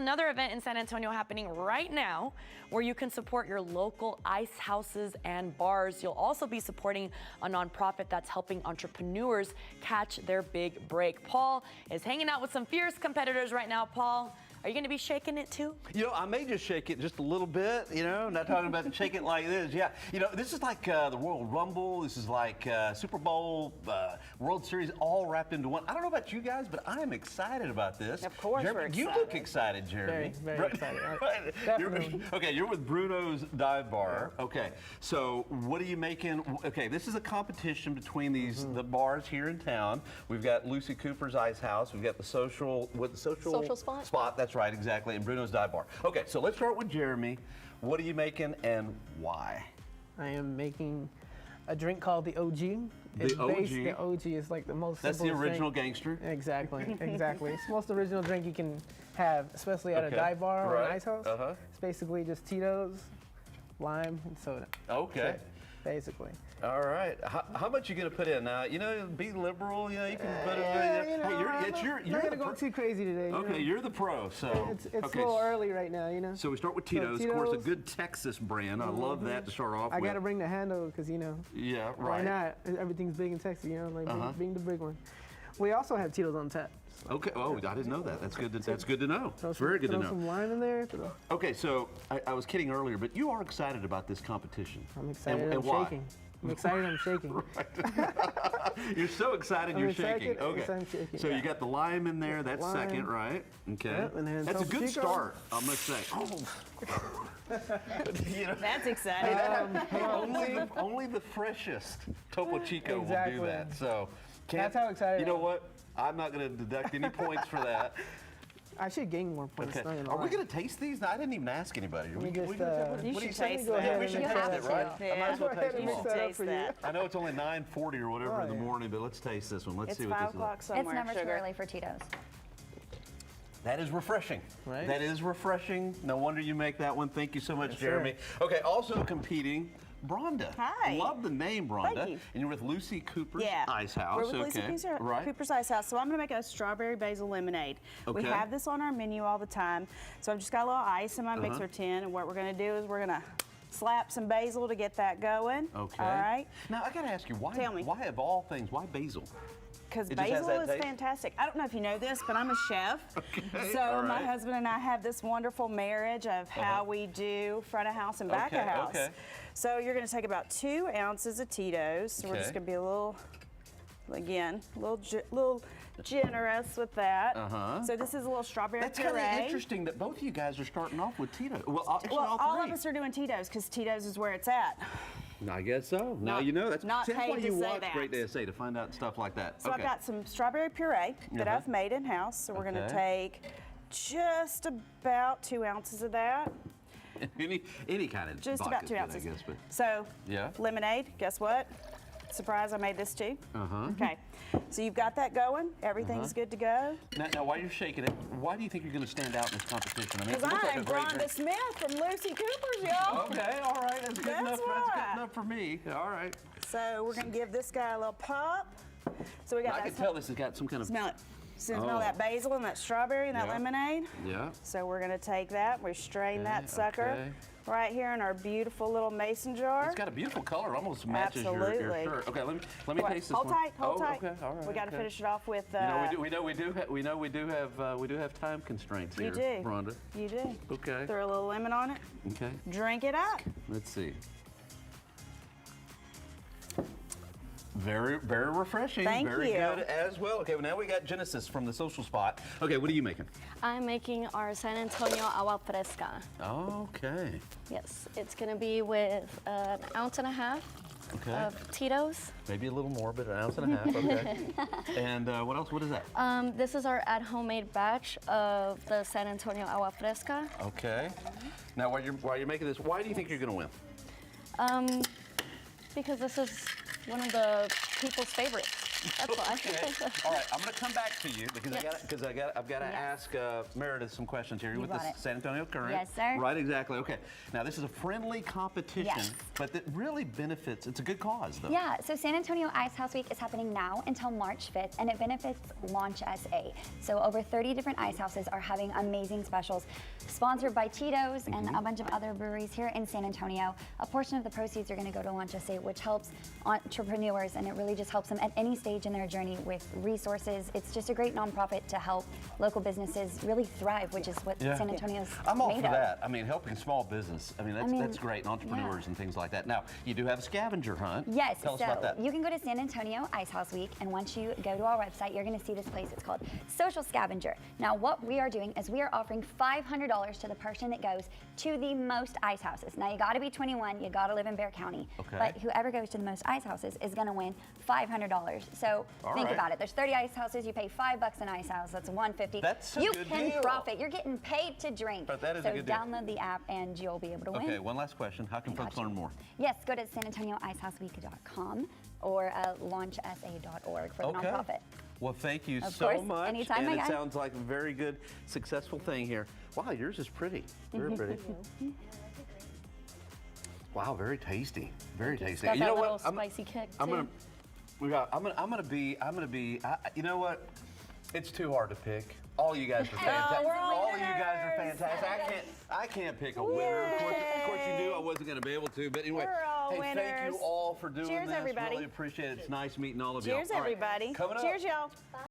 another event in San Antonio happening right now where you can support your local ice houses and bars. You'll also be supporting a nonprofit that's helping entrepreneurs catch their big break. Paul is hanging out with some fierce competitors right now. Paul, are you going to be shaking it too? You know, I may just shake it just a little bit, you know, not talking about shaking it like this. Yeah, you know, this is like the Royal Rumble. This is like Super Bowl, World Series, all wrapped into one. I don't know about you guys, but I am excited about this. Of course, Jeremy, we're excited. You look excited, Jeremy. Very excited. Right. Definitely. Okay, you're with Bruno's Dive Bar. Okay, so what are you making? Okay, this is a competition between these the bars here in town. We've got Lucy Cooper's Ice House. We've got the social spot. That's right, exactly, and Bruno's Dive Bar. Okay, so let's start with Jeremy. What are you making and why? I am making a drink called the OG. The OG? The OG is like the most That's the simplest original drink. gangster? Exactly, exactly. It's the most original drink you can have, especially at a dive bar or an ice house. It's basically just Tito's, lime, and soda. Okay. Basically. All right. How much you gonna put in? You know, be liberal. You know, you can put it. You know, Hey, you're not gonna go too crazy today. Okay, you're the pro. So it's okay. a little early right now, you know. So we start with Tito's. Of course, a good Texas brand. I love that to start off with. I gotta bring the handle because you know. Yeah, right. Why not? Everything's big in Texas, you know, like being the big one. We also have Tito's on tap. Okay. Oh, I didn't know that. That's good. That's good to know. Throw It's very good to throw know. some lime in there. Okay, so I was kidding earlier, but you are excited about this competition. I'm excited. And I'm why? shaking. I'm excited. I'm shaking. You're so excited. I'm You're excited, shaking. Okay. yes, I'm shaking, So yeah. you got the lime in there. That's Lime. second, right? Okay. Yep, and then That's a Topo good Chico. start, I must say. You know, That's exciting. only the freshest Topo Chico will Exactly. do that. So That's how excited You know I am. what? I'm not going to deduct any points for that. I should gain more points. Okay. not gonna Are we lie. going to taste these? No, I didn't even ask anybody. Let me just, You what do should you say? taste go that. ahead We and should You taste have it, to. right? I might as well Go ahead taste and them mix all. that up Taste for you. that. I know it's only 9:40 or whatever in the yeah. morning, but let's taste this one. Let's It's see what 5 this is. o'clock It's somewhere. never too sugar. early for Tito's. That is refreshing. Right? That is refreshing. No wonder you make that one. Thank you so much, Yes, Jeremy. Okay, also competing, Bronda. Hi. Love the name, Bronda. Thank you. And you're with Lucy Cooper's Yeah. Ice House. We're with okay. Lucy Right. Cooper's Ice House. So I'm going to make a strawberry basil lemonade. We Okay. have this on our menu all the time. So I've just got a little ice in my mixer tin, and what we're going to do is we're going to slap some basil to get that going. Okay. All right. Now I gotta ask you, why? Tell me. Why of all things? Why basil? Because It just has basil that is taste? fantastic. I don't know if you know this, but I'm a chef. Okay, So all my right. husband and I have this wonderful marriage of how we do front of house and back of Okay, house. okay. So you're going to take about 2 ounces of Tito's. So we're just Okay. going to be a little, again, a little generous with that. So this is a little strawberry That's kind puree. of interesting that both of you guys are starting off with Tito. Well, actually, Well, all all of three. us are doing Tito's because Tito's is where it's at. I guess so. Now Not- you know that's not see, that's why paid you to say watch that. Great SA to find out stuff like that. So okay. I've got some strawberry puree that I've made in house. So we're going to Okay. take just about 2 ounces of that. any kind of Just vodka's about 2 good, ounces. I guess, but So Yeah. lemonade, guess what? Surprise, I made this too. Uh-huh. Okay, so you've got that going. Everything's good to go. now while you're shaking it, why do you think you're going to stand out in this competition? I mean, Because it looks like I'm a great Rhonda drink. Smith from Lucy Cooper's, y'all. Okay, all right, that's good That's enough. That's why. good enough for me. All right. So we're gonna give this guy a little pop. So we got I that. can tell this has got some kind of. Smell it. Smell Oh. that basil and that strawberry and that Yeah. lemonade. Yeah. So we're gonna take that. We strain that Okay, sucker okay. right here in our beautiful little mason jar. It's got a beautiful color, almost matches your Absolutely. shirt. Okay, let me taste this Hold one. tight, hold tight. Okay, all right. We got to okay. finish it off with. You know, we do have time constraints You here, do. Rhonda. You do. Okay. Throw a little lemon on it. Okay. Drink it up. Let's see. Very, very refreshing. Thank very you. good as well. Okay, well now we got Genesis from the Social Spot. Okay, what are you making? I'm making our San Antonio agua fresca. Okay. Yes, it's gonna be with an ounce and a half Okay. of Tito's. Maybe a little more, but an ounce and a half. Okay. And what else? What is that? This is our at-home made batch of the San Antonio agua fresca. Okay. Now, while you're making this, why do you think you're going to win? Because this is one of the people's favorites. That's fine. Okay. All right, I'm going to come back to you because I've got to ask Meredith some questions here. You're with the got it. San Antonio Current. Yes, sir. Right, exactly. Okay. Now, this is a friendly competition, Yes. but it really benefits. It's a good cause, though. Yeah, so San Antonio Icehouse Week is happening now until March 5th, and it benefits Launch SA. So over 30 different ice houses are having amazing specials, sponsored by Tito's and a bunch of other breweries here in San Antonio. A portion of the proceeds are going to go to Launch SA, which helps entrepreneurs, and it really just helps them at any stage in their journey with resources. It's just a great nonprofit to help local businesses really thrive, which is what San Antonio's I'm all made for of. that. I mean, helping small business. I mean, that's great, and entrepreneurs and things like that. Now, you do have a scavenger hunt. Yes, Tell us so about that. you can go to San Antonio Icehouse Week, and once you go to our website, you're going to see this place. It's called Social Scavenger. Now, what we are doing is we are offering $500 to the person that goes to the most ice houses. Now, you got to be 21, you got to live in Bexar County, but whoever goes to the most ice houses is going to win $500. So think about it. There's 30 ice houses. You pay $5 an ice house. That's $150. That's a you good can deal. profit. You're getting paid to drink. But that is so a good deal. download the app, and you'll be able to win. Okay, one last question. How can folks learn more? Yes, go to sanantonioiceHouseweek.com or launchsa.org for the nonprofit. Well, thank you Of so course, much. anytime, and my it guy. sounds like a very good, successful thing here. Wow, yours is pretty. Very pretty. Wow, very tasty. Very tasty. Got You that know little what? spicy kick I'm too. gonna be. You know what? It's too hard to pick. All you guys are fantastic. All of you guys are fantastic. I can't pick a winner. Of course you do. I wasn't going to be able to. But anyway, We're all hey, thank winners. you all for doing Cheers, this. everybody. Really appreciate it. It's nice meeting all of you. Cheers, everybody. Coming up. Cheers, y'all.